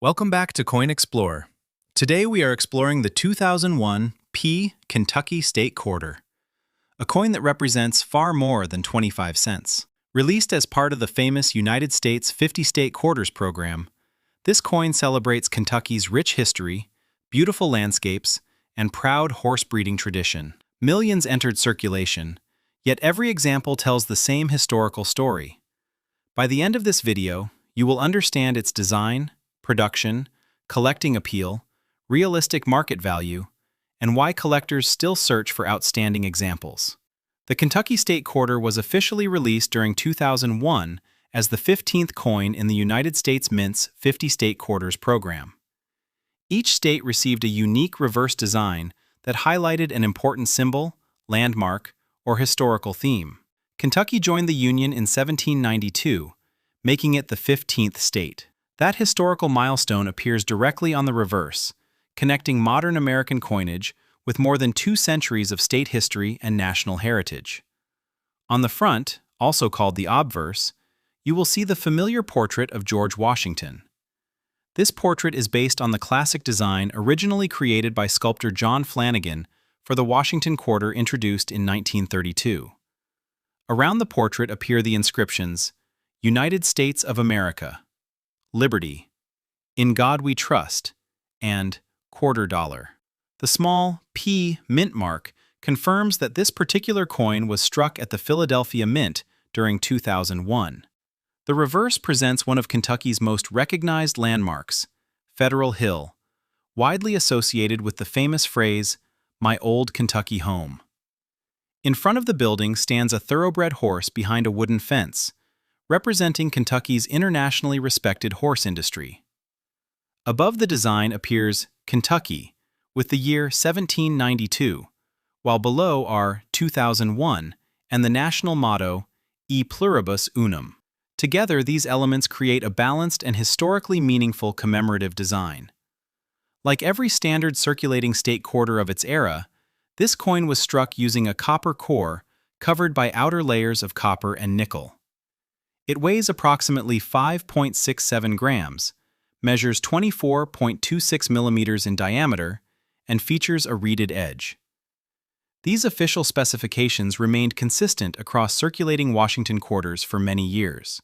Welcome back to Coin Explorer. Today we are exploring the 2001 P Kentucky State Quarter, a coin that represents far more than 25 cents. Released as part of the famous United States 50-state quarters program, this coin celebrates Kentucky's rich history, beautiful landscapes, and proud horse breeding tradition. Millions entered circulation, yet every example tells the same historical story. By the end of this video, you will understand its design, production, collecting appeal, realistic market value, and why collectors still search for outstanding examples. The Kentucky State Quarter was officially released during 2001 as the 15th coin in the United States Mint's 50-state quarters program. Each state received a unique reverse design that highlighted an important symbol, landmark, or historical theme. Kentucky joined the Union in 1792, making it the 15th state. That historical milestone appears directly on the reverse, connecting modern American coinage with more than 2 centuries of state history and national heritage. On the front, also called the obverse, you will see the familiar portrait of George Washington. This portrait is based on the classic design originally created by sculptor John Flanagan for the Washington Quarter introduced in 1932. Around the portrait appear the inscriptions, United States of America, Liberty, In God We Trust, and Quarter Dollar. The small P mint mark confirms that this particular coin was struck at the Philadelphia Mint during 2001. The reverse presents one of Kentucky's most recognized landmarks, Federal Hill, widely associated with the famous phrase, "My old Kentucky home." In front of the building stands a thoroughbred horse behind a wooden fence, representing Kentucky's internationally respected horse industry. Above the design appears Kentucky, with the year 1792, while below are 2001 and the national motto, E pluribus unum. Together, these elements create a balanced and historically meaningful commemorative design. Like every standard circulating state quarter of its era, this coin was struck using a copper core covered by outer layers of copper and nickel. It weighs approximately 5.67 grams, measures 24.26 millimeters in diameter, and features a reeded edge. These official specifications remained consistent across circulating Washington quarters for many years.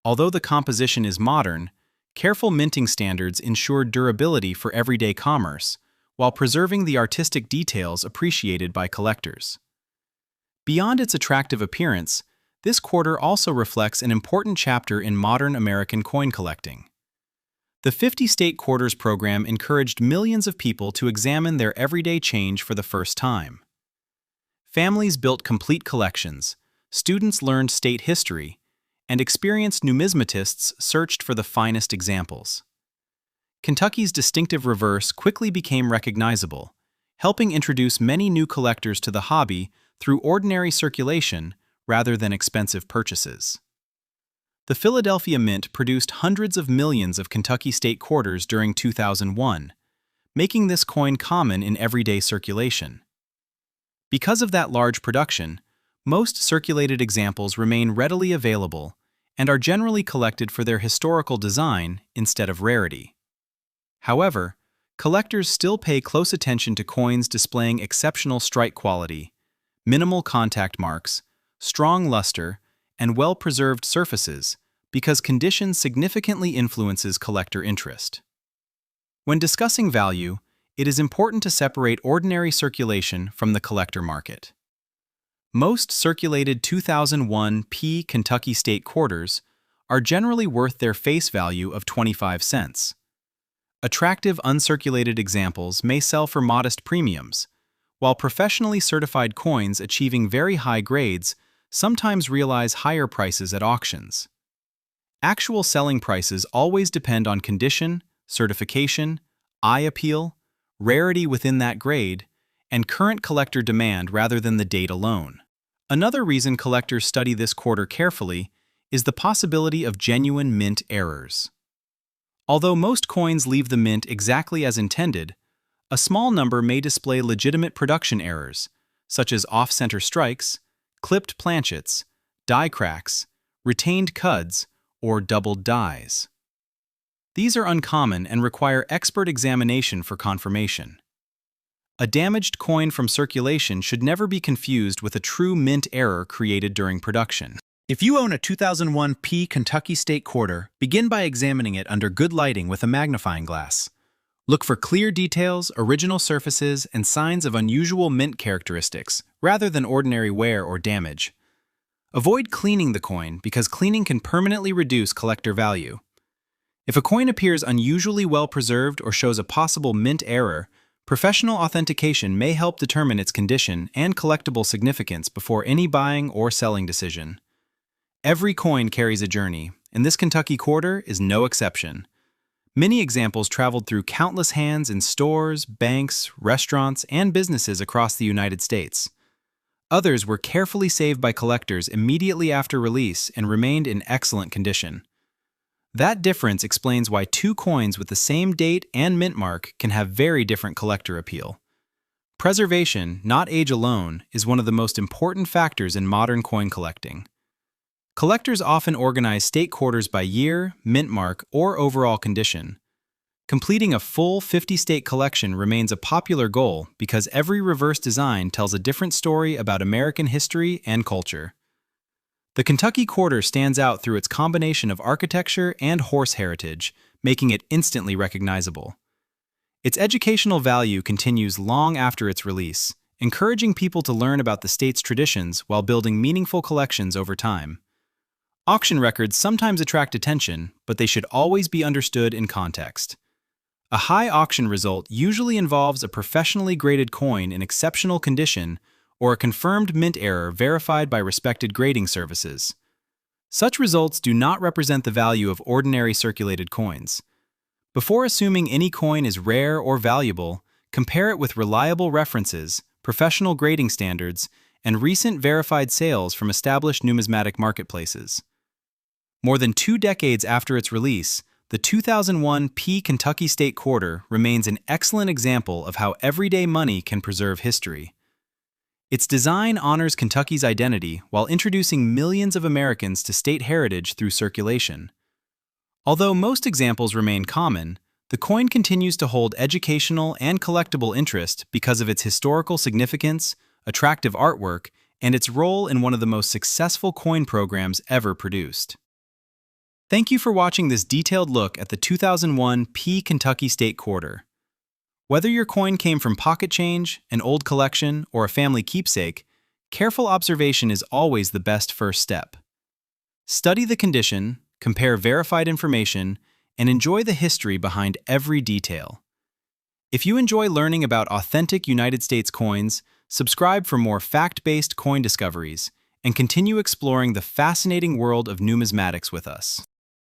Although the composition is modern, careful minting standards ensured durability for everyday commerce, while preserving the artistic details appreciated by collectors. Beyond its attractive appearance, this quarter also reflects an important chapter in modern American coin collecting. The 50-state quarters program encouraged millions of people to examine their everyday change for the first time. Families built complete collections, students learned state history, and experienced numismatists searched for the finest examples. Kentucky's distinctive reverse quickly became recognizable, helping introduce many new collectors to the hobby through ordinary circulation rather than expensive purchases. The Philadelphia Mint produced hundreds of millions of Kentucky state quarters during 2001, making this coin common in everyday circulation. Because of that large production, most circulated examples remain readily available and are generally collected for their historical design instead of rarity. However, collectors still pay close attention to coins displaying exceptional strike quality, minimal contact marks, strong luster, and well-preserved surfaces because condition significantly influences collector interest. When discussing value, it is important to separate ordinary circulation from the collector market. Most circulated 2001 P Kentucky State quarters are generally worth their face value of 25 cents. Attractive uncirculated examples may sell for modest premiums, while professionally certified coins achieving very high grades sometimes realize higher prices at auctions. Actual selling prices always depend on condition, certification, eye appeal, rarity within that grade, and current collector demand rather than the date alone. Another reason collectors study this quarter carefully is the possibility of genuine mint errors. Although most coins leave the mint exactly as intended, a small number may display legitimate production errors, such as off-center strikes, clipped planchets, die cracks, retained cuds, or doubled dies. These are uncommon and require expert examination for confirmation. A damaged coin from circulation should never be confused with a true mint error created during production. If you own a 2001 P Kentucky State Quarter, begin by examining it under good lighting with a magnifying glass. Look for clear details, original surfaces, and signs of unusual mint characteristics, rather than ordinary wear or damage. Avoid cleaning the coin because cleaning can permanently reduce collector value. If a coin appears unusually well preserved or shows a possible mint error, professional authentication may help determine its condition and collectible significance before any buying or selling decision. Every coin carries a journey, and this Kentucky Quarter is no exception. Many examples traveled through countless hands in stores, banks, restaurants, and businesses across the United States. Others were carefully saved by collectors immediately after release and remained in excellent condition. That difference explains why two coins with the same date and mint mark can have very different collector appeal. Preservation, not age alone, is one of the most important factors in modern coin collecting. Collectors often organize state quarters by year, mint mark, or overall condition. Completing a full 50-state collection remains a popular goal because every reverse design tells a different story about American history and culture. The Kentucky Quarter stands out through its combination of architecture and horse heritage, making it instantly recognizable. Its educational value continues long after its release, encouraging people to learn about the state's traditions while building meaningful collections over time. Auction records sometimes attract attention, but they should always be understood in context. A high auction result usually involves a professionally graded coin in exceptional condition or a confirmed mint error verified by respected grading services. Such results do not represent the value of ordinary circulated coins. Before assuming any coin is rare or valuable, compare it with reliable references, professional grading standards, and recent verified sales from established numismatic marketplaces. More than 2 decades after its release, the 2001 P Kentucky State Quarter remains an excellent example of how everyday money can preserve history. Its design honors Kentucky's identity while introducing millions of Americans to state heritage through circulation. Although most examples remain common, the coin continues to hold educational and collectible interest because of its historical significance, attractive artwork, and its role in one of the most successful coin programs ever produced. Thank you for watching this detailed look at the 2001 P Kentucky State Quarter. Whether your coin came from pocket change, an old collection, or a family keepsake, careful observation is always the best first step. Study the condition, compare verified information, and enjoy the history behind every detail. If you enjoy learning about authentic United States coins, subscribe for more fact-based coin discoveries, and continue exploring the fascinating world of numismatics with us.